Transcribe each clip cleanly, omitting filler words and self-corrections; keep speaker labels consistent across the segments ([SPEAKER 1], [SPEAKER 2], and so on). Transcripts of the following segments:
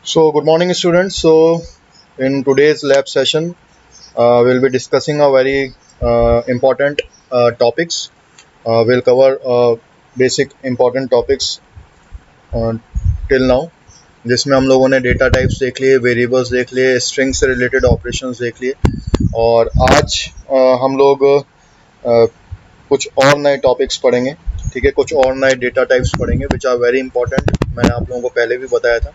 [SPEAKER 1] So, good morning, students. So, in today's lab session, we'll be discussing a very important topics. We'll cover basic important topics uh, till now, जिसमें हम लोगों ने data types देख लिए, variables देख लिए, string से related operations देख लिए और आज हम लोग कुछ और नए टॉपिक्स पढ़ेंगे। ठीक है, कुछ और नए डेटा टाइप्स पढ़ेंगे विच आर वेरी इंपॉर्टेंट। मैंने आप लोगों को पहले भी बताया था।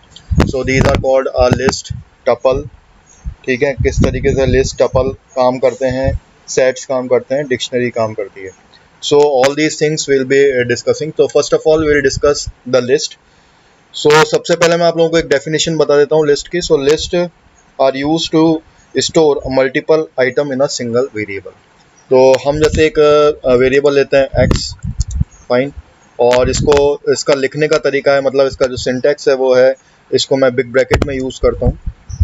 [SPEAKER 1] So these are called a list, tuple. ठीक है, किस तरीके से लिस्ट टपल काम करते हैं, सेट्स काम करते हैं, डिक्शनरी काम करती है। So all these things will be discussing. तो first of all will discuss the list. So सबसे पहले मैं आप लोगों को एक डेफिनेशन बता देता हूँ लिस्ट की। So list are use to store multiple item in a single variable. तो हम जैसे एक वेरिएबल लेते हैं एक्स, फाइन, और इसका लिखने का तरीका है, मतलब इसका जो सिंटैक्स है वो है, इसको मैं बिग ब्रैकेट में यूज़ करता हूँ।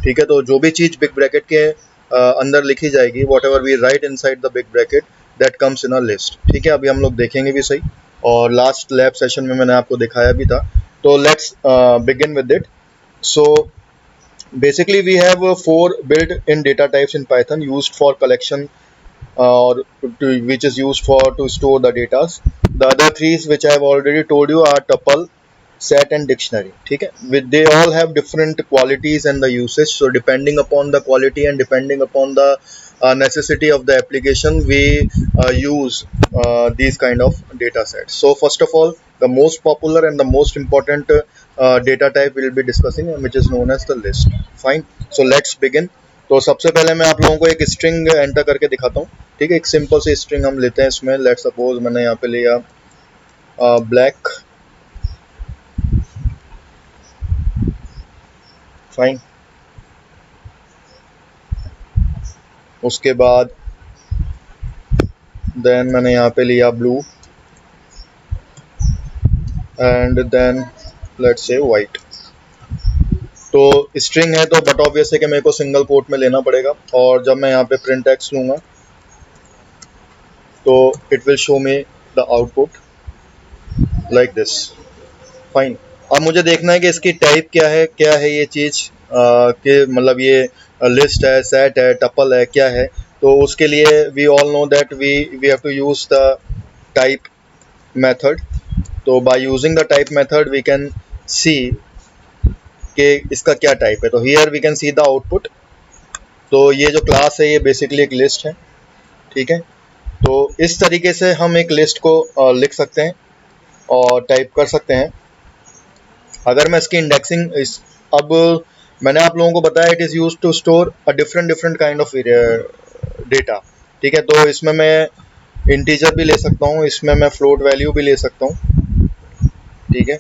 [SPEAKER 1] ठीक है, तो जो भी चीज़ बिग ब्रैकेट के अंदर लिखी जाएगी, whatever we write inside the big bracket, that comes in a list. ठीक है, अभी हम लोग देखेंगे भी सही, और लास्ट लैब सेशन में मैंने आपको दिखाया भी था। तो let's begin with it. So basically we have four built-in data types in Python used for collection which is used for to store the data. The other three which I have already told you are tuple, set and dictionary. ठीक है, they all have different qualities and the usage. So depending upon the quality and depending upon the necessity of the application, we use these kind of data sets. So first of all, the most popular and the most important data type we will be discussing, which is known as the list. Fine. So let's begin. तो सबसे पहले मैं आप लोगों को एक string enter करके दिखाता हूँ। ठीक है, एक सिंपल सी स्ट्रिंग हम लेते हैं। इसमें लेट सपोज मैंने यहाँ पे लिया ब्लैक, फाइन। उसके बाद देन मैंने यहाँ पे लिया blue and then let's say white. तो स्ट्रिंग है तो बट ऑब्वियस है कि मेरे को सिंगल कोट में लेना पड़ेगा, और जब मैं यहाँ पे प्रिंट एक्स लूँगा तो it will show me the output like this. Fine. अब मुझे देखना है कि इसकी टाइप क्या है ये चीज़, कि मतलब ये लिस्ट है, सेट है, टपल है, क्या है। तो उसके लिए we all know that we have to use the type method. तो by using the type method we can see कि इसका क्या टाइप है। तो here we can see the output. तो ये जो क्लास है ये बेसिकली एक लिस्ट है। ठीक है, तो इस तरीके से हम एक लिस्ट को लिख सकते हैं और टाइप कर सकते हैं। अगर मैं इसकी इंडेक्सिंग अब मैंने आप लोगों को बताया it is use to store a different kind of data. ठीक है, तो इसमें मैं इंटीजर भी ले सकता हूँ, इसमें मैं फ्लोट वैल्यू भी ले सकता हूँ। ठीक है,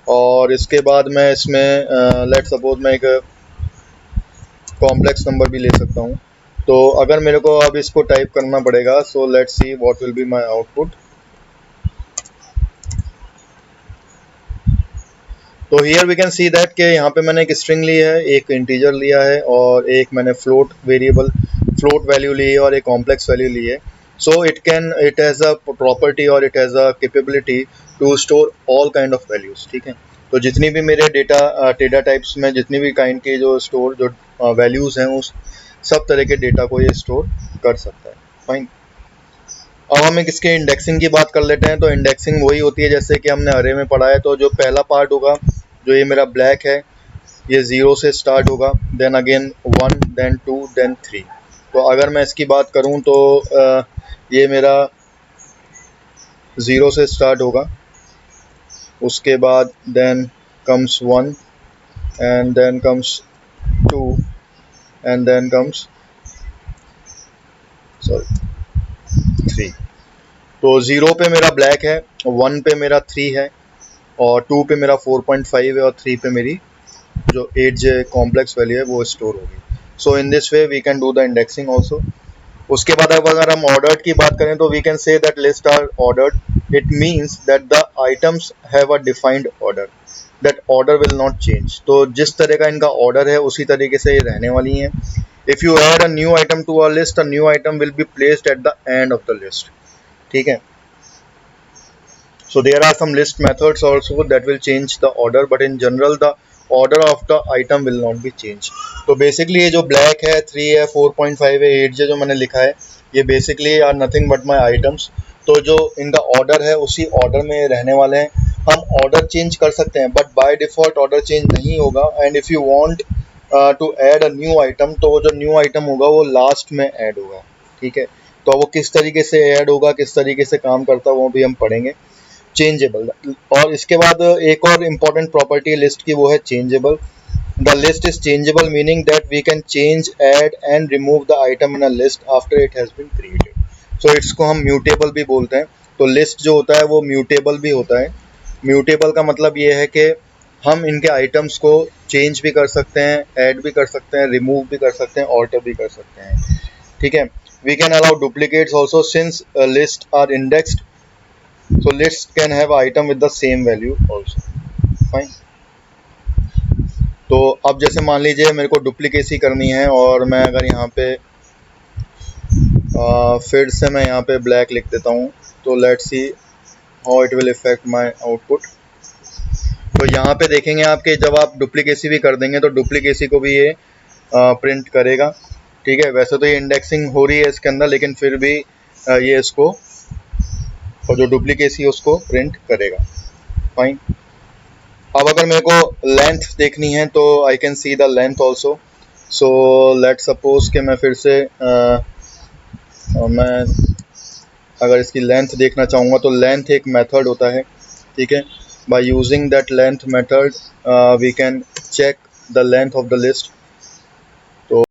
[SPEAKER 1] और इसके बाद मैं इसमें लेट सपोज मैं एक कॉम्प्लेक्स नंबर भी ले सकता हूँ। तो अगर मेरे को अब इसको टाइप करना पड़ेगा, so let's see what will be my output. तो here we can see that कि यहाँ पे मैंने एक स्ट्रिंग ली है, एक इंटीजर लिया है, और एक मैंने फ्लोट वैल्यू ली है, और एक कॉम्प्लेक्स वैल्यू ली है। So it has a property और it has a capability to store all kind of values. ठीक है, तो जितनी भी मेरे डेटा टाइप्स में जितनी भी काइंड के जो वैल्यूज़ हैं, उस सब तरह के डेटा को ये स्टोर कर सकता है। फाइन। अब हम एक इसके इंडेक्सिंग की बात कर लेते हैं। तो इंडेक्सिंग वही होती है जैसे कि हमने अरे में पढ़ा है। तो जो पहला पार्ट होगा, जो ये मेरा ब्लैक है, ये 0 से स्टार्ट होगा, देन अगेन 1, देन 2, देन 3। तो अगर मैं इसकी बात करूं तो ये मेरा 0 से स्टार्ट होगा, उसके बाद then comes 1 and then comes 2 and then comes 3। तो 0 पे मेरा ब्लैक है, 1 पे मेरा 3 है, और 2 पे मेरा 4.5 है, और 3 पे मेरी जो एज कॉम्प्लेक्स वैल्यू है वो स्टोर होगी। So in this way we can do the indexing also. उसके बाद अब अगर हम ऑर्डर्ड की बात करें तो we can say that list are ordered. It means that the items have a defined order, that order will not change. तो जिस तरह का इनका ऑर्डर है उसी तरीके से ये रहने वाली हैं। If you add a new item to a list, a new item will be placed at the end of the list. ठीक है, so there are some list methods also that will change the order, but in general the order of the item will not be changed. तो basically ये जो black है, 3 है, 4.5 है, 8 जो मैंने लिखा है, ये basically are nothing but my items. तो जो इनका ऑर्डर है उसी ऑर्डर में रहने वाले हैं. हम ऑर्डर चेंज कर सकते हैं but by default order change नहीं होगा. And if you want to add a new item, तो वो जो न्यू आइटम होगा वो लास्ट में ऐड होगा. ठीक है, तो वो किस तरीके से ऐड होगा, किस तरीके से काम करता है, वो भी हम पढ़ेंगे. चेंजेबल. और इसके बाद एक और इम्पॉर्टेंट प्रॉपर्टी लिस्ट की, वो है changeable. The list is changeable meaning that we can change, add and remove the item in a list after it has been created. So इसको हम म्यूटेबल भी बोलते हैं. तो लिस्ट जो होता है वो म्यूटेबल भी होता है. म्यूटेबल का मतलब ये है कि हम इनके आइटम्स को चेंज भी कर सकते हैं, ऐड भी कर सकते हैं, रिमूव भी कर सकते हैं, ऑल्टर भी कर सकते हैं. ठीक है. We can allow duplicates also since list are indexed. So list can have item with the same value also. Fine. तो अब जैसे मान लीजिए मेरे को डुप्लीकेसी करनी है और मैं अगर यहाँ पे फिर से मैं यहाँ पे ब्लैक लिख देता हूँ, तो let's see how it will effect my output. तो यहाँ पे देखेंगे आपके जब आप डुप्लीकेसी भी कर देंगे तो डुप्लीकेसी को भी ये प्रिंट करेगा. ठीक है, वैसे तो ये इंडेक्सिंग हो रही है इसके अंदर, लेकिन फिर भी ये इसको, और जो डुप्लीकेसी है उसको प्रिंट करेगा. फाइन. अब अगर मेरे को लेंथ देखनी है तो I can see the length also. So let suppose कि मैं फिर से मैं अगर इसकी लेंथ देखना चाहूँगा तो लेंथ एक मेथड होता है. ठीक है, by using that length method we can check the length of the list.